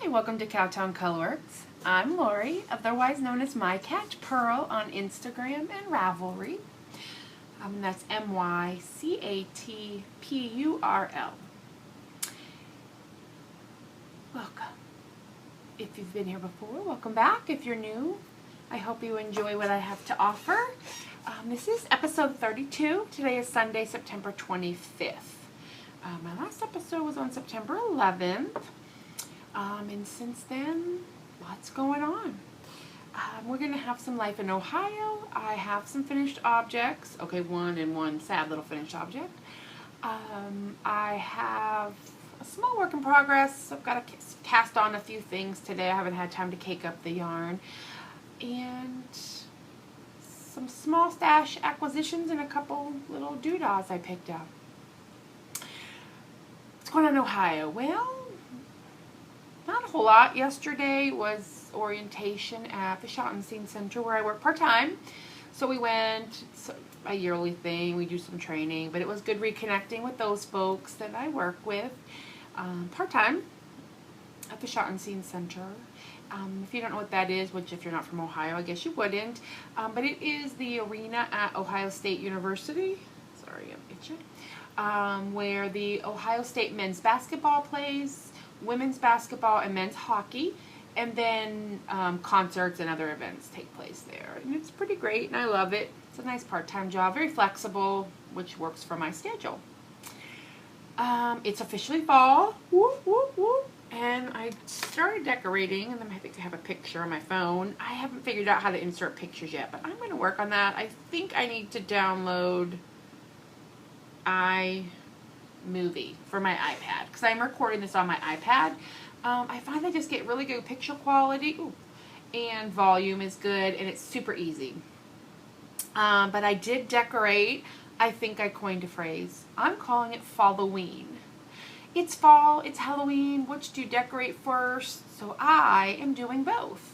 Hi, welcome to Cowtown Colorworks. I'm Lori, otherwise known as My Cat Pearl on Instagram and Ravelry. That's MyCatPurl. Welcome. If you've been here before, welcome back. If you're new, I hope you enjoy what I have to offer. This is episode 32. Today is Sunday, September 25th. My last episode was on September 11th. And since then, lots going on. We're going to have some life in Ohio. I have some finished objects. Okay, one sad little finished object. I have a small work in progress. I've got to cast on a few things today. I haven't had time to cake up the yarn. And some small stash acquisitions and a couple little doodahs I picked up. What's going on in Ohio? Well, not a whole lot. Yesterday was orientation at the Schottenstein Center where I work part-time. So we went, it's a yearly thing, we do some training, but it was good reconnecting with those folks that I work with part-time at the Schottenstein Center. If you don't know what that is, which if you're not from Ohio, I guess you wouldn't, but it is the arena at Ohio State University. Sorry, I'm itching. Where the Ohio State men's basketball plays, women's basketball and men's hockey, and then concerts and other events take place there. And it's pretty great, and I love it. It's a nice part-time job, very flexible, which works for my schedule. It's officially fall, whoop, whoop, whoop. And I started decorating, and then I think I have a picture on my phone. I haven't figured out how to insert pictures yet, but I'm going to work on that. I think I need to download iMovie for my iPad, because I'm recording this on my iPad. I find I just get really good picture quality, and volume is good, and it's super easy. But I did decorate. I think I coined a phrase. I'm calling it Falloween. It's fall, it's Halloween. Which do you decorate first? So I am doing both.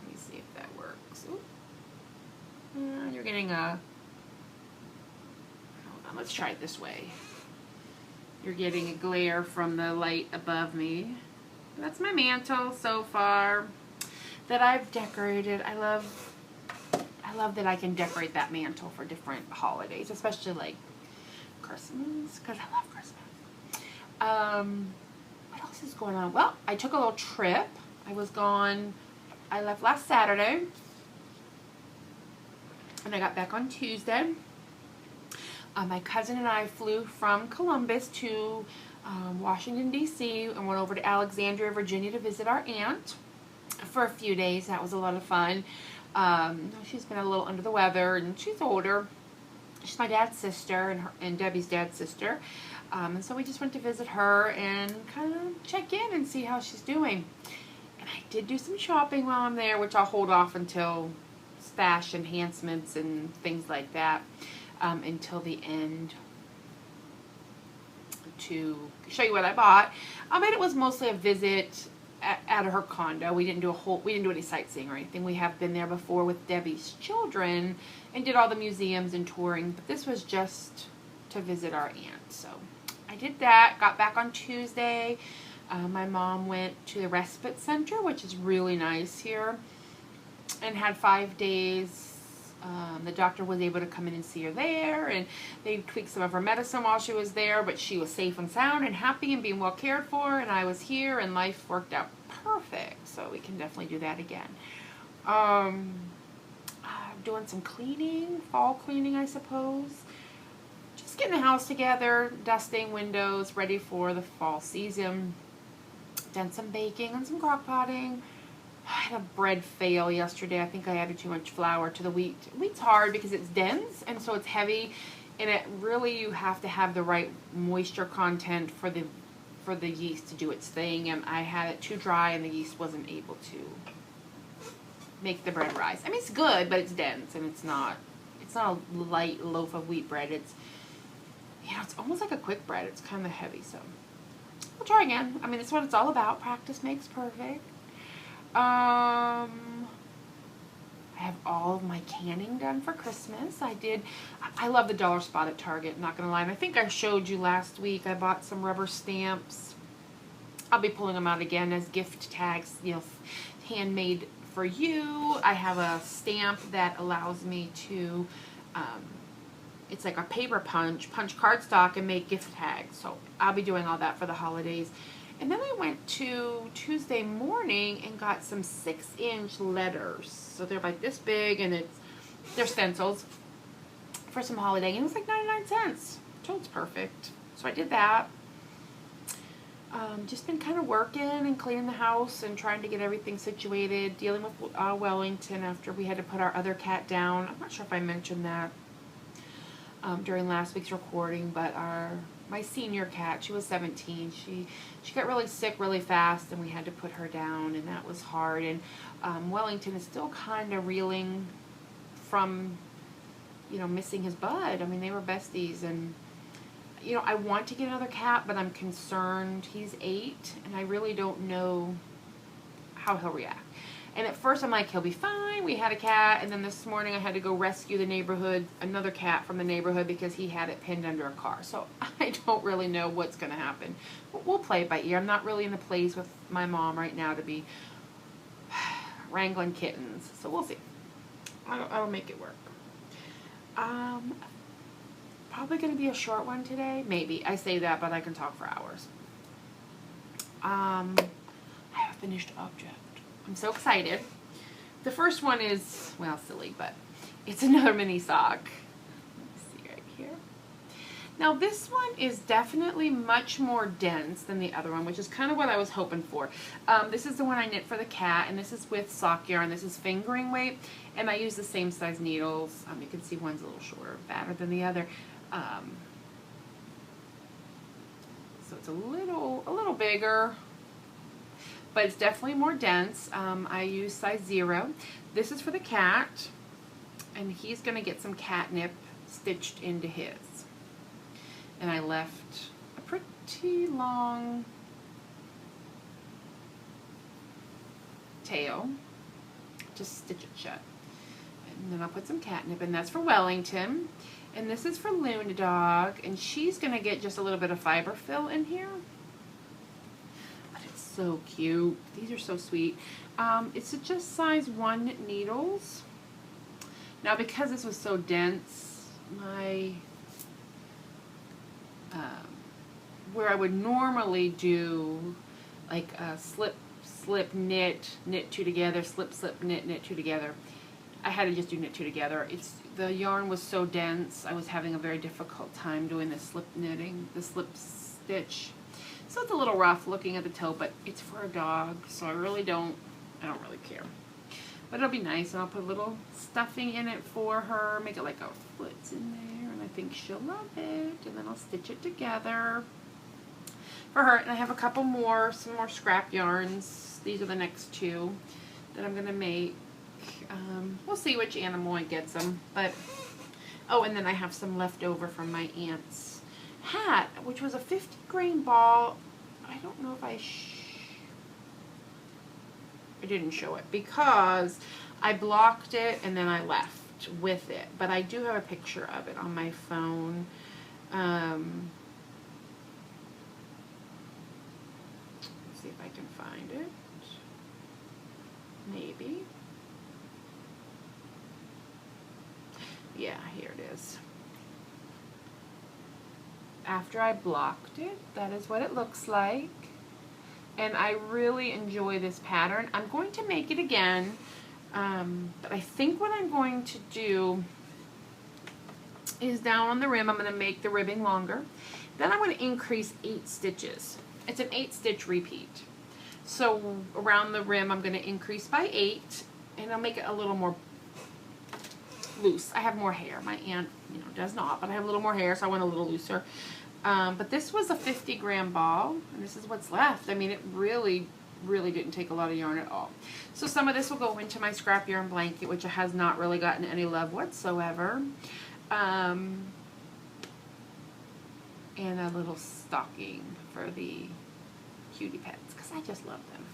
Let me see if that works. You're getting a... Hold on, let's try it this way. You're getting a glare from the light above me. That's my mantle so far that I've decorated. I love that I can decorate that mantle for different holidays, especially like Christmas, because I love Christmas. What else is going on? Well, I took a little trip. I left last Saturday, and I got back on Tuesday. My cousin and I flew from Columbus to Washington, D.C. and went over to Alexandria, Virginia to visit our aunt for a few days. That was a lot of fun. She's been a little under the weather, and she's older. She's my dad's sister and Debbie's dad's sister. And so we just went to visit her and kind of check in and see how she's doing. And I did do some shopping while I'm there, which I'll hold off until stash enhancements and things like that. Until the end to show you what I bought. And it was mostly a visit at her condo. We didn't do any sightseeing or anything. We have been there before with Debbie's children and did all the museums and touring, but this was just to visit our aunt. So I did that, got back on Tuesday. My mom went to the respite center, which is really nice here, and had 5 days. The doctor was able to come in and see her there, and they tweaked some of her medicine while she was there, but she was safe and sound and happy and being well cared for, and I was here, and life worked out perfect, so we can definitely do that again. I'm doing some cleaning, fall cleaning, I suppose. Just getting the house together, dusting windows, ready for the fall season. Done some baking and some crock potting. I had a bread fail yesterday. I think I added too much flour to the wheat. Wheat's hard because it's dense and so it's heavy, and it really, you have to have the right moisture content for the yeast to do its thing, and I had it too dry and the yeast wasn't able to make the bread rise. I mean, it's good, but it's dense, and it's not a light loaf of wheat bread. It's almost like a quick bread. It's kind of heavy, so we'll try again. I mean, that's what it's all about. Practice makes perfect. I have all of my canning done for Christmas. I love the dollar spot at Target, not gonna lie. And I think I showed you last week, I bought some rubber stamps I'll be pulling them out again as gift tags, you know, handmade for you. I have a stamp that allows me to, it's like a paper punch cardstock and make gift tags. So I'll be doing all that for the holidays. And then I went to Tuesday morning and got some 6-inch letters. So they're like this big, and they're stencils for some holiday. And it was like 99 cents. So it's perfect. So I did that. Just been kind of working and cleaning the house and trying to get everything situated, dealing with Wellington after we had to put our other cat down. I'm not sure if I mentioned that during last week's recording, but my senior cat, she was 17, she got really sick really fast, and we had to put her down, and that was hard. And Wellington is still kind of reeling from, you know, missing his bud. I mean, they were besties, and you know, I want to get another cat, but I'm concerned. He's 8, and I really don't know how he'll react. And at first I'm like, he'll be fine. We had a cat, and then this morning I had to go rescue another cat from the neighborhood because he had it pinned under a car. So I don't really know what's going to happen. But we'll play it by ear. I'm not really in a place with my mom right now to be wrangling kittens. So we'll see. I'll make it work. Probably going to be a short one today. Maybe. I say that, but I can talk for hours. I have a finished object. I'm so excited. The first one is, well, silly, but it's another mini sock. Let me see right here. Now, this one is definitely much more dense than the other one, which is kind of what I was hoping for. This is the one I knit for the cat, and this is with sock yarn. This is fingering weight, and I use the same size needles. You can see one's a little shorter, fatter than the other. So it's a little bigger, but it's definitely more dense. I use size 0. This is for the cat, and he's going to get some catnip stitched into his. And I left a pretty long tail to stitch it shut. And then I'll put some catnip, and that's for Wellington. And this is for Luna Dog, and she's going to get just a little bit of fiber fill in here. But it's so cute. These are so sweet. It's just size 1 needles. Now, because this was so dense, where I would normally do like a slip, knit, 2 together, slip, knit 2 together, I had to just do knit 2 together. The yarn was so dense, I was having a very difficult time doing the slip knitting, the slip stitch. So it's a little rough looking at the toe, but it's for a dog, so I don't really care. But it'll be nice, and I'll put a little stuffing in it for her, make it like a foot's in there, and I think she'll love it. And then I'll stitch it together for her. And I have a couple more, some more scrap yarns. These are the next 2 that I'm going to make. We'll see which animal I get them, but oh, and then I have some left over from my aunt's hat, which was a 50 grain ball. I don't know if I didn't show it because I blocked it and then I left with it, but I do have a picture of it on my phone. Let's see if I can find it. Maybe. Yeah, here it is. After I blocked it, that is what it looks like. And I really enjoy this pattern. I'm going to make it again, but I think what I'm going to do is down on the rim, I'm going to make the ribbing longer. Then I'm going to increase 8 stitches. It's an 8-stitch repeat. So around the rim, I'm going to increase by 8, and I'll make it a little more loose. I have more hair. My aunt, does not, but I have a little more hair, so I want a little looser. But this was a 50 gram ball, and this is what's left. I mean, it really didn't take a lot of yarn at all. So some of this will go into my scrap yarn blanket, which has not really gotten any love whatsoever. And a little stocking for the cutie pets, because I just love them.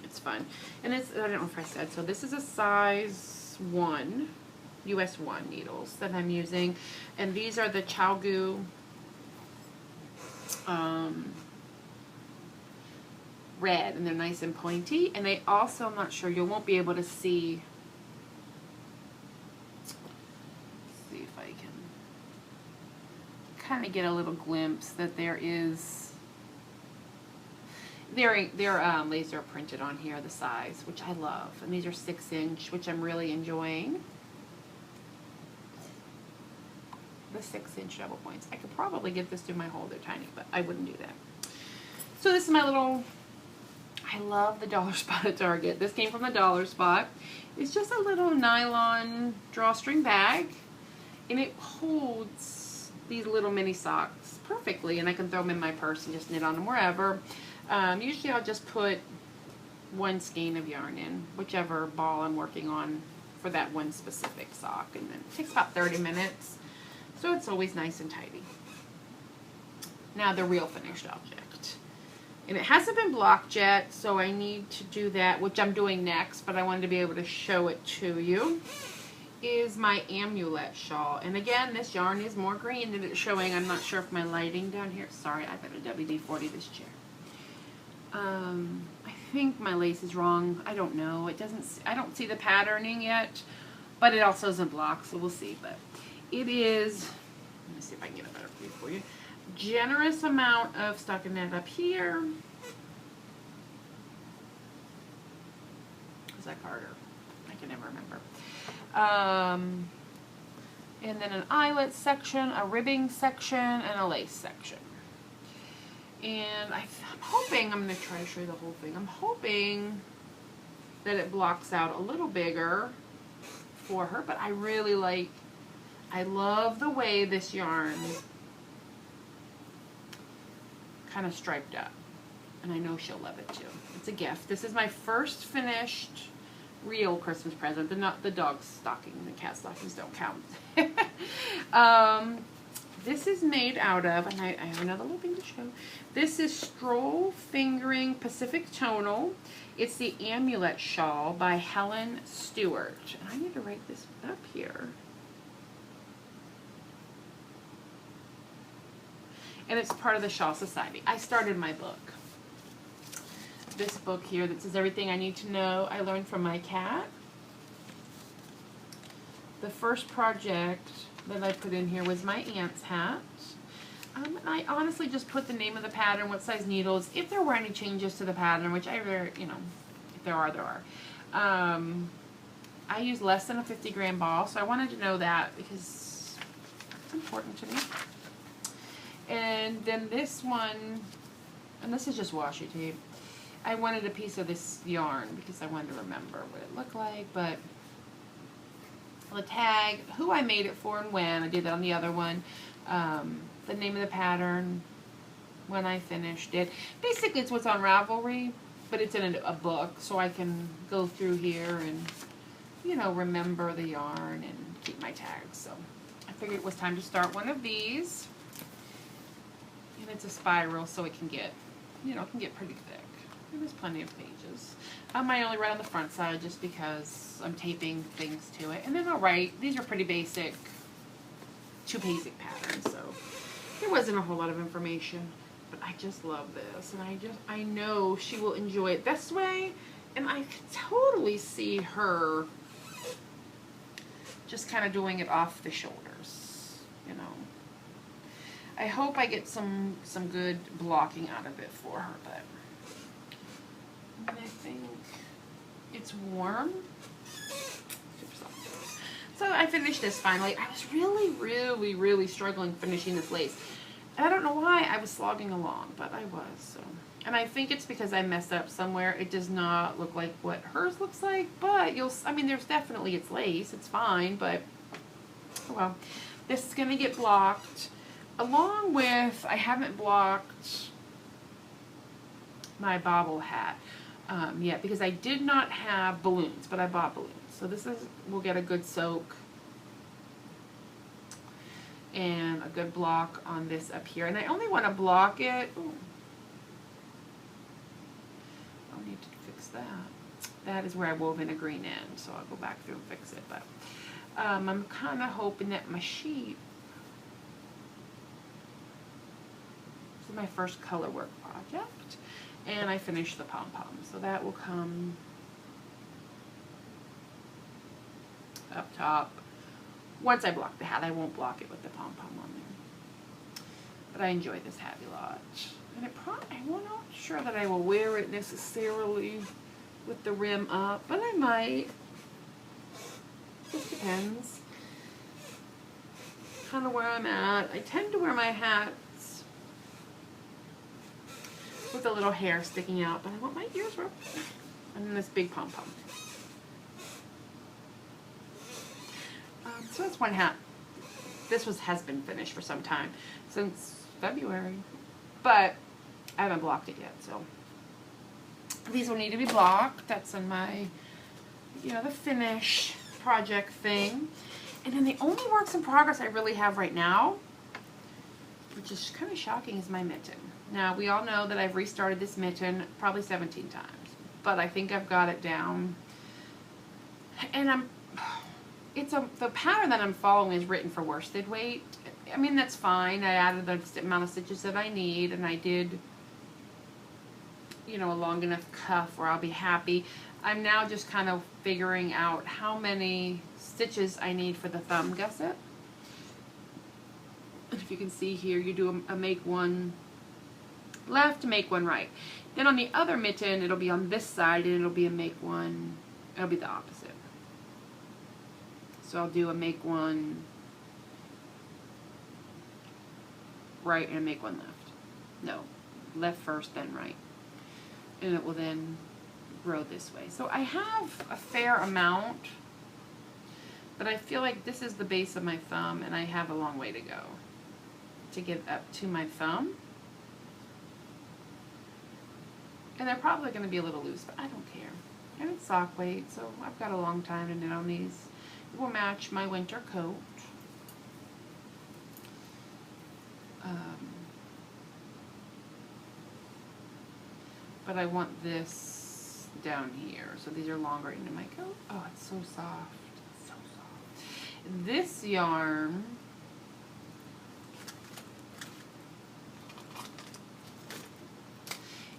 It's fun. And it's, I don't know if I said, so this is a size 1, US 1 needles that I'm using. And these are the red, and they're nice and pointy. And they also, I'm not sure, you won't be able to see. Let's see if I can kind of get a little glimpse that there is. They're laser printed on here, the size, which I love. And these are 6-inch, which I'm really enjoying. The 6-inch double points. I could probably get this through my hole. They're tiny, but I wouldn't do that. So this is my little, I love the Dollar Spot at Target. This came from the Dollar Spot. It's just a little nylon drawstring bag, and it holds these little mini socks perfectly, and I can throw them in my purse and just knit on them wherever. Usually I'll just put one skein of yarn in, whichever ball I'm working on for that one specific sock, and then it takes about 30 minutes, so it's always nice and tidy. Now the real finished object. And it hasn't been blocked yet, so I need to do that, which I'm doing next, but I wanted to be able to show it to you, is my amulet shawl. And again, this yarn is more green than it's showing. I'm not sure if my lighting down here, sorry, I better WD-40 this chair. I think my lace is wrong. I don't know. It doesn't, I don't see the patterning yet, but it also isn't blocked, so we'll see. But it is, let me see if I can get a better view for you. Generous amount of stockinette up here. Is that Carter? I can never remember. And then an eyelet section, a ribbing section, and a lace section. And I'm hoping, I'm going to try to show you the whole thing. I'm hoping that it blocks out a little bigger for her, but I really like, I love the way this yarn kind of striped up. And I know she'll love it too. It's a gift. This is my first finished real Christmas present. The dog stocking, the cat stockings don't count. This is made out of, and I have another little thing to show. This is Stroll Fingering Pacific Tonal. It's the Amulet Shawl by Helen Stewart. And I need to write this up here. And it's part of the Shawl Society. I started my book. This book here that says everything I need to know I learned from my cat. The first project that I put in here was my aunt's hat. And I honestly just put the name of the pattern, what size needles, if there were any changes to the pattern, which I very, you know, if there are, there are. I use less than a 50-gram ball, so I wanted to know that because it's important to me. And then this one, and this is just washi tape. I wanted a piece of this yarn because I wanted to remember what it looked like, but the tag, who I made it for and when, I did that on the other one, the name of the pattern, when I finished it. Basically it's what's on Ravelry, but it's in a book, so I can go through here and, you know, remember the yarn and keep my tags. So I figured it was time to start one of these. And it's a spiral, so it can get, you know, it can get pretty thick. There's plenty of pages. I only write on the front side just because I'm taping things to it. And then I'll write, these are pretty basic, 2 basic patterns, so there wasn't a whole lot of information. But I just love this, and I know she will enjoy it this way, and I can totally see her just kind of doing it off the shoulders, you know. I hope I get some good blocking out of it for her, but I think it's warm. So I finished this finally. I was really struggling finishing this lace. And I don't know why I was slogging along, but I was. So. And I think it's because I messed up somewhere. It does not look like what hers looks like, but I mean, there's definitely, it's lace. It's fine, but, oh well. This is going to get blocked. Along with, I haven't blocked my bobble hat yet because I did not have balloons, but I bought balloons. So this will get a good soak and a good block on this up here. And I only want to block it. Ooh. I'll need to fix that. That is where I wove in a green end, so I'll go back through and fix it. But I'm kind of hoping that my sheet, this is my first color work project, And I finished the pom-pom. So that will come up top. Once I block the hat, I won't block it with the pom-pom on there. But I enjoy this hat a lot. And I'm not sure that I will wear it necessarily with the rim up, but I might. Just depends. Kind of where I'm at. I tend to wear my hats with a little hair sticking out, but I want my ears roped. And then this big pom-pom. So that's one hat. This has been finished for some time, since February, but I haven't blocked it yet, so these will need to be blocked. That's in my, the finish project thing. And then the only works in progress I really have right now, which is kind of shocking, is my mitten. Now, we all know that I've restarted this mitten probably 17 times, but I think I've got it down. And the pattern that I'm following is written for worsted weight. I mean, that's fine. I added the amount of stitches that I need, and I did, a long enough cuff where I'll be happy. I'm now just kind of figuring out how many stitches I need for the thumb gusset. And if you can see here, you do a make one left, make one right. Then on the other mitten, it'll be on this side, and it'll be a make one, it'll be the opposite. So I'll do a make one right and a make one left. No, left first, then right. And it will then grow this way. So I have a fair amount, but I feel like this is the base of my thumb, and I have a long way to go to get up to my thumb. And they're probably going to be a little loose, but I don't care. And it's sock weight, so I've got a long time to knit on these. It will match my winter coat. But I want this down here. So these are longer into my coat. Oh, it's so soft. It's so soft. This yarn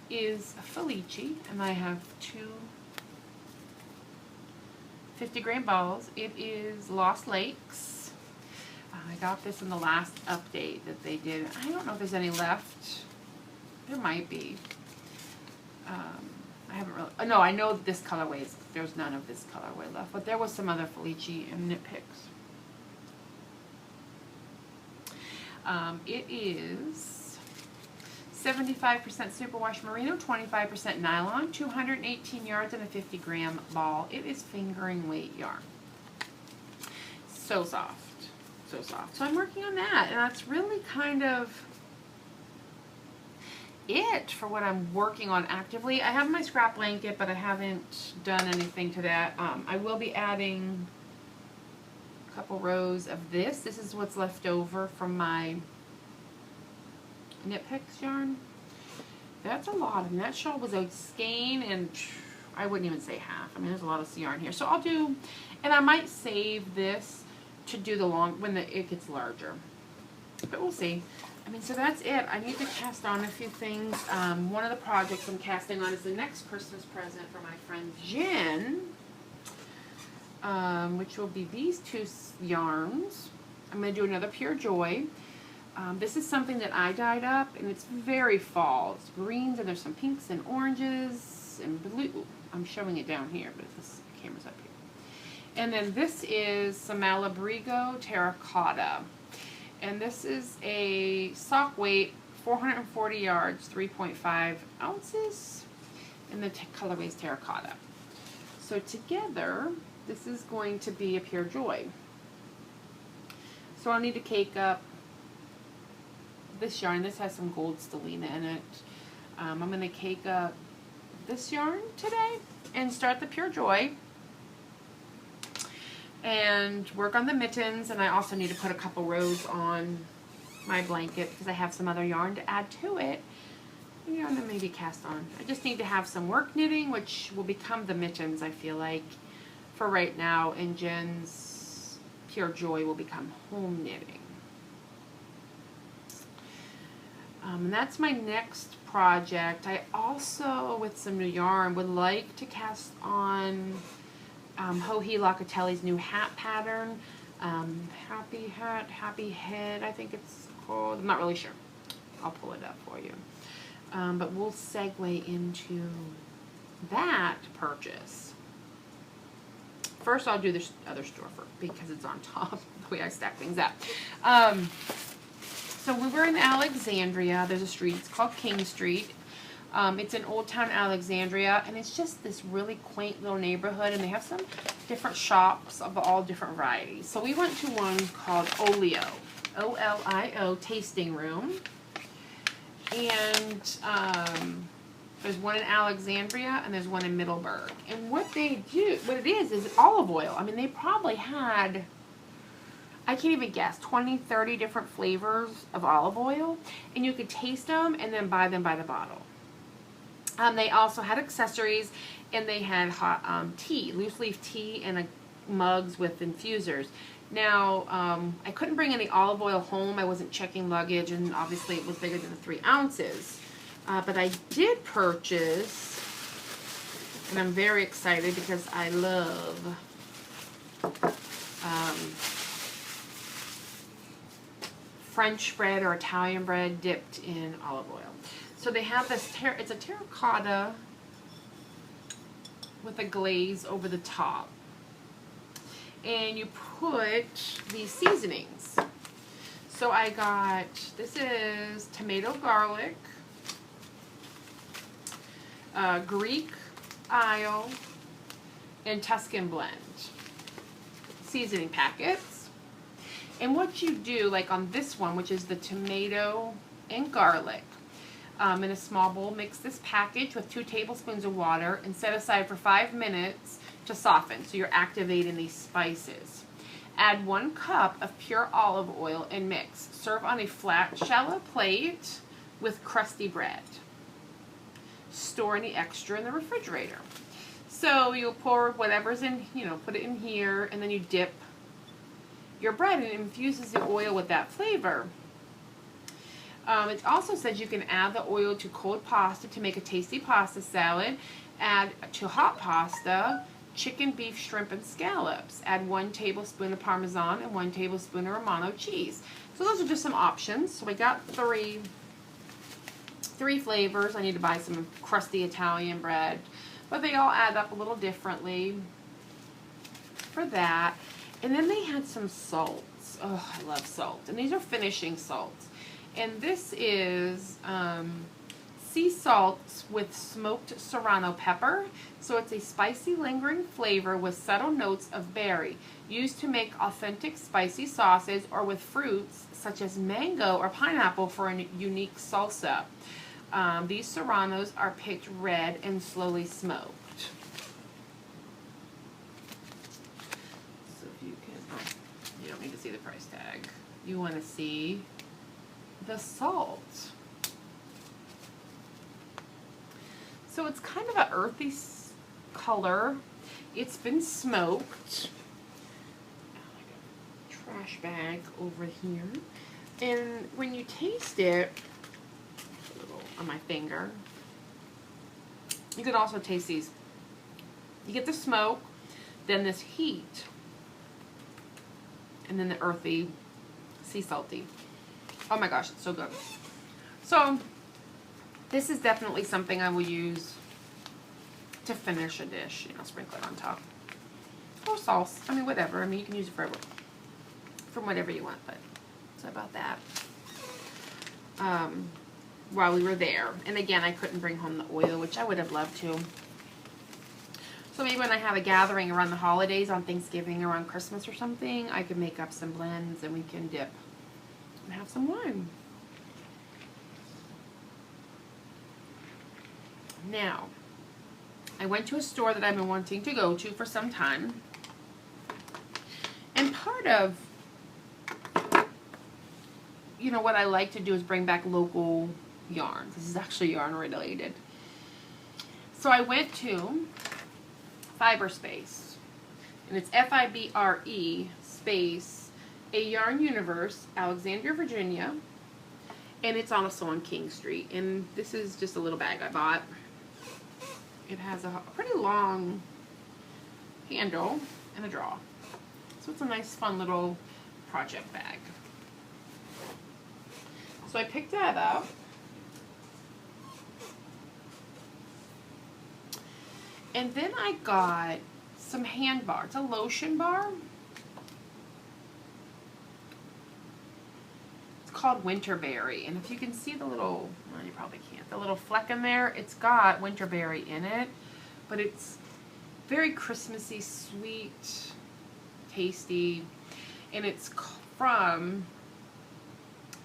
is Felici, and I have two 50-gram balls. It is Lost Lakes. I got this in the last update that they did. I don't know if there's any left. There might be. I haven't really. No, I know this colorway is. There's none of this colorway left, but there was some other Felici and Knit Picks. It is 75% superwash merino, 25% nylon, 218 yards, and a 50-gram ball. It is fingering weight yarn. So soft. So soft. So I'm working on that, and that's really kind of it for what I'm working on actively. I have my scrap blanket, but I haven't done anything to that. I will be adding a couple rows of this. This is what's left over from my Knit Picks yarn. That's a lot, and that shawl was a skein, and I wouldn't even say half. I mean, there's a lot of yarn here. So I'll do, and I might save this to do the long, when it gets larger. But we'll see. I mean, so that's it. I need to cast on a few things. One of the projects I'm casting on is the next Christmas present for my friend Jen, which will be these two yarns. I'm going to do another Pure Joy. This is something that I dyed up, and it's very fall. It's greens, and there's some pinks and oranges and blue. I'm showing it down here, but this camera's up here. And then this is some Malabrigo Terracotta. And this is a sock weight, 440 yards, 3.5 ounces. And the colorway is Terracotta. So together, this is going to be a Pure Joy. So I'll need to cake up this yarn. This has some gold stellina in it. I'm going to cake up this yarn today and start the Pure Joy and work on the mittens. And I also need to put a couple rows on my blanket because I have some other yarn to add to it. And then maybe cast on. I just need to have some work knitting, which will become the mittens, I feel like, for right now. And Jen's Pure Joy will become home knitting. And that's my next project. I also, with some new yarn, would like to cast on Joji Locatelli's new hat pattern. Happy Hat, Happy Head, I think it's called. I'm not really sure. I'll pull it up for you. But we'll segue into that purchase. First, I'll do this other store because it's on top, the way I stack things up. So we were in Alexandria. There's a street. It's called King Street. It's in Old Town Alexandria, and it's just this really quaint little neighborhood, and they have some different shops of all different varieties. So we went to one called Olio, O-L-I-O, Tasting Room. And there's one in Alexandria, and there's one in Middleburg. And what it is olive oil. I mean, they probably had, I can't even guess, 20, 30 different flavors of olive oil. And you could taste them and then buy them by the bottle. They also had accessories, and they had hot tea, loose leaf tea, and mugs with infusers. Now, I couldn't bring any olive oil home. I wasn't checking luggage, and obviously it was bigger than the 3 ounces. But I did purchase, and I'm very excited because I love French bread or Italian bread dipped in olive oil. So they have this, it's a terracotta with a glaze over the top. And you put these seasonings. So I got, this is tomato garlic, Greek Isle, and Tuscan blend seasoning packets. And what you do, like on this one, which is the tomato and garlic, in a small bowl, mix this package with 2 tablespoons of water and set aside for 5 minutes to soften. So you're activating these spices. Add 1 cup of pure olive oil and mix. Serve on a flat, shallow plate with crusty bread. Store any extra in the refrigerator. So you'll pour whatever's in, put it in here, and then you dip your bread, and it infuses the oil with that flavor. It also says you can add the oil to cold pasta to make a tasty pasta salad. Add to hot pasta chicken, beef, shrimp, and scallops. Add 1 tablespoon of Parmesan and 1 tablespoon of Romano cheese. So those are just some options. So we got three flavors. I need to buy some crusty Italian bread, but they all add up a little differently for that. And then they had some salts. Oh, I love salt. And these are finishing salts. And this is sea salts with smoked serrano pepper. So it's a spicy, lingering flavor with subtle notes of berry, used to make authentic spicy sauces, or with fruits such as mango or pineapple for a unique salsa. These serranos are picked red and slowly smoked. So if you can, you don't need to see the price tag. You want to see the salt. So it's kind of an earthy color. It's been smoked. Trash bag over here. And when you taste it, a little on my finger, you can also taste these. You get the smoke, then this heat, and then the earthy, sea salty. Oh my gosh, it's so good. So this is definitely something I will use to finish a dish, sprinkle it on top. Or sauce, whatever. You can use it for whatever you want, but so about that. While we were there. And again, I couldn't bring home the oil, which I would have loved to. So maybe when I have a gathering around the holidays, on Thanksgiving or on Christmas or something, I could make up some blends and we can dip and have some wine. Now, I went to a store that I've been wanting to go to for some time. And part of, what I like to do is bring back local yarns. This is actually yarn related. So I went to Fibre Space. And it's Fibre Space, a yarn universe, Alexandria, Virginia. And it's also on King Street. And this is just a little bag I bought. It has a pretty long handle and a draw. So it's a nice, fun little project bag. So I picked that up. And then I got some hand bar. It's a lotion bar. It's called Winterberry. And if you can see the little, well, you probably can't, the little fleck in there, it's got Winterberry in it. But it's very Christmassy, sweet, tasty. And it's from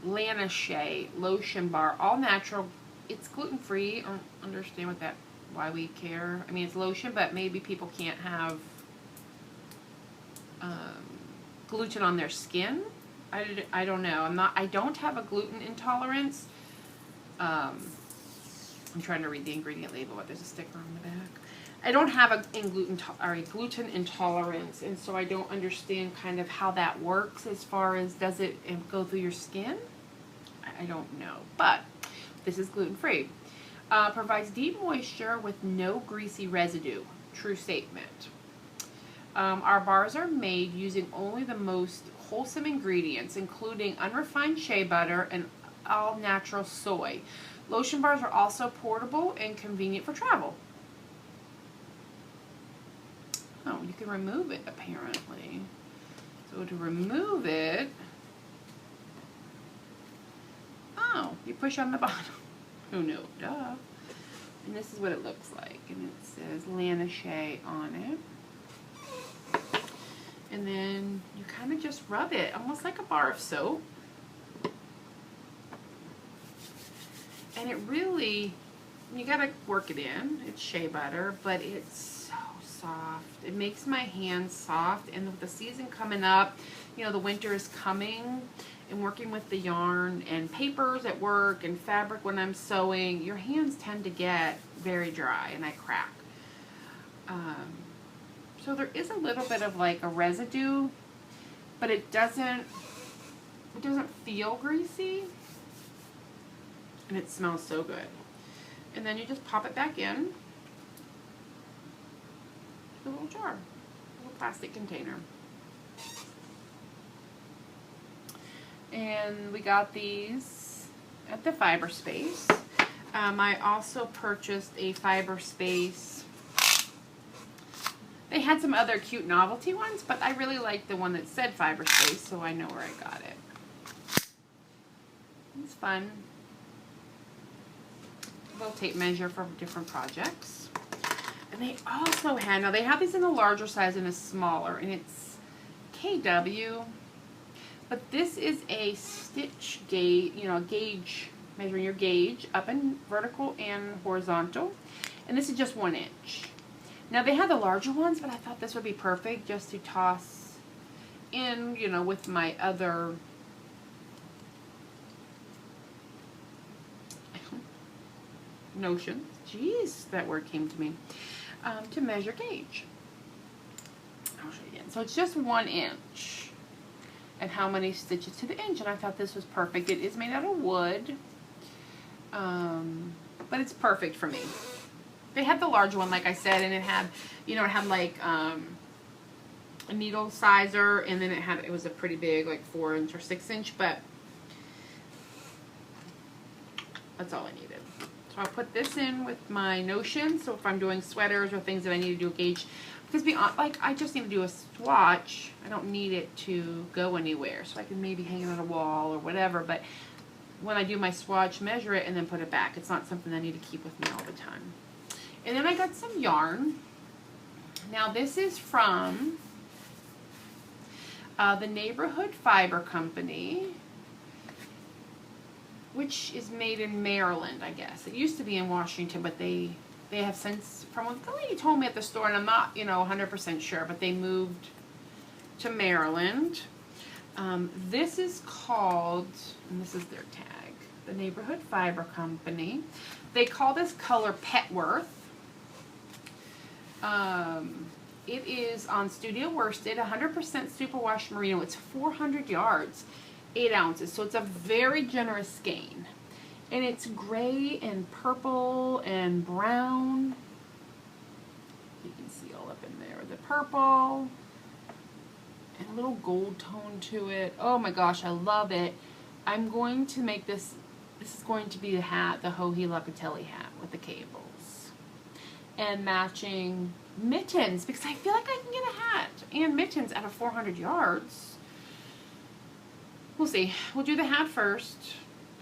Lanishay lotion bar, all natural. It's gluten-free. I don't understand why we care. I mean, it's lotion, but maybe people can't have gluten on their skin. I don't know. I don't have a gluten intolerance. I'm trying to read the ingredient label, but there's a sticker on the back. I don't have a gluten intolerance, and so I don't understand kind of how that works as far as does it go through your skin? I don't know, but this is gluten-free. Provides deep moisture with no greasy residue. True statement. Our bars are made using only the most wholesome ingredients, including unrefined shea butter and all-natural soy. Lotion bars are also portable and convenient for travel. Oh, you can remove it, apparently. So to remove it, oh, you push on the bottom. Who knew? Duh. And this is what it looks like. And it says Lanishay on it. And then you kind of just rub it, almost like a bar of soap. And it really, you gotta work it in. It's shea butter, but it's so soft. It makes my hands soft. And with the season coming up, you know, the winter is coming, and working with the yarn and papers at work and fabric when I'm sewing, your hands tend to get very dry and I crack. So there is a little bit of like a residue, but it doesn't feel greasy, and it smells so good. And then you just pop it back in the little jar, a little plastic container. And we got these at the Fibre Space. I also purchased a Fibre Space. They had some other cute novelty ones, but I really liked the one that said Fibre Space, so I know where I got it. It's fun. A little tape measure for different projects. And they also had, now they have these in a larger size and a smaller, and it's KW. But this is a stitch gauge, gauge, measuring your gauge up in vertical and horizontal. And this is just 1 inch. Now they have the larger ones, but I thought this would be perfect just to toss in, with my other notions. Jeez, that word came to me. To measure gauge. I'll show you again. So it's just 1 inch. And how many stitches to the inch, and I thought this was perfect. It is made out of wood, but it's perfect for me. They had the larger one, like I said, and it had, like a needle sizer, and then it was a pretty big, like 4 inch or 6 inch, but that's all I needed. So I'll put this in with my notion. So if I'm doing sweaters or things that I need to do a gauge, because I just need to do a swatch. I don't need it to go anywhere, so I can maybe hang it on a wall or whatever. But when I do my swatch, measure it and then put it back. It's not something I need to keep with me all the time. And then I got some yarn. Now this is from the Neighborhood Fiber Company, which is made in Maryland, I guess. It used to be in Washington, but they have since, from what the lady told me at the store, and I'm not, 100% sure, but they moved to Maryland. This is called, and this is their tag, the Neighborhood Fiber Company. They call this color Petworth. It is on Studio Worsted, 100% superwash merino. It's 400 yards. 8 ounces. So it's a very generous skein. And it's gray and purple and brown. You can see all up in there. The purple. And a little gold tone to it. Oh my gosh, I love it. I'm going to make this. This is going to be the hat, the Joji Locatelli hat with the cables. And matching mittens, because I feel like I can get a hat and mittens out of 400 yards. We'll see. We'll do the hat first.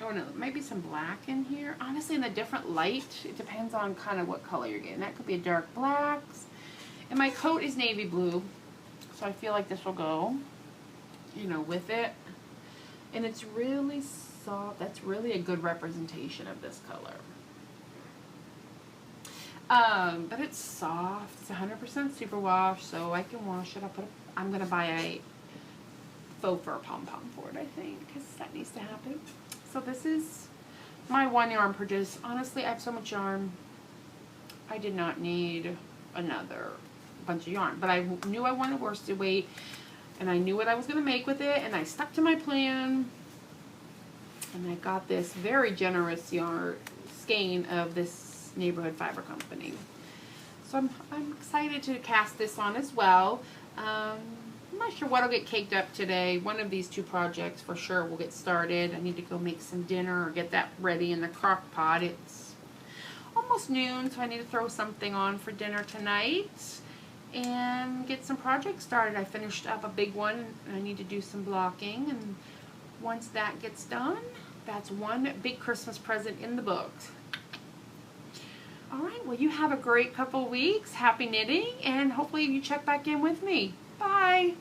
Oh no, there might be some black in here. Honestly, in a different light, it depends on kind of what color you're getting. That could be a dark black. And my coat is navy blue, so I feel like this will go, you know, with it. And it's really soft. That's really a good representation of this color. But it's soft. It's 100% superwash, so I can wash it. I'm going to buy a faux fur pom-pom for it, I think, because that needs to happen. So this is my 1 yarn purchase. Honestly, I have so much yarn. I did not need another bunch of yarn, but I knew I wanted worsted weight, and I knew what I was going to make with it, and I stuck to my plan, and I got this very generous yarn skein of this neighborhood fiber company. So I'm excited to cast this on as well. I'm not sure what'll get caked up today. One of these two projects for sure will get started. I need to go make some dinner or get that ready in the crock pot. It's almost noon, so I need to throw something on for dinner tonight and get some projects started. I finished up a big one and I need to do some blocking, and once that gets done, that's one big Christmas present in the books. All right, well, you have a great couple weeks. Happy knitting, and hopefully you check back in with me. Bye.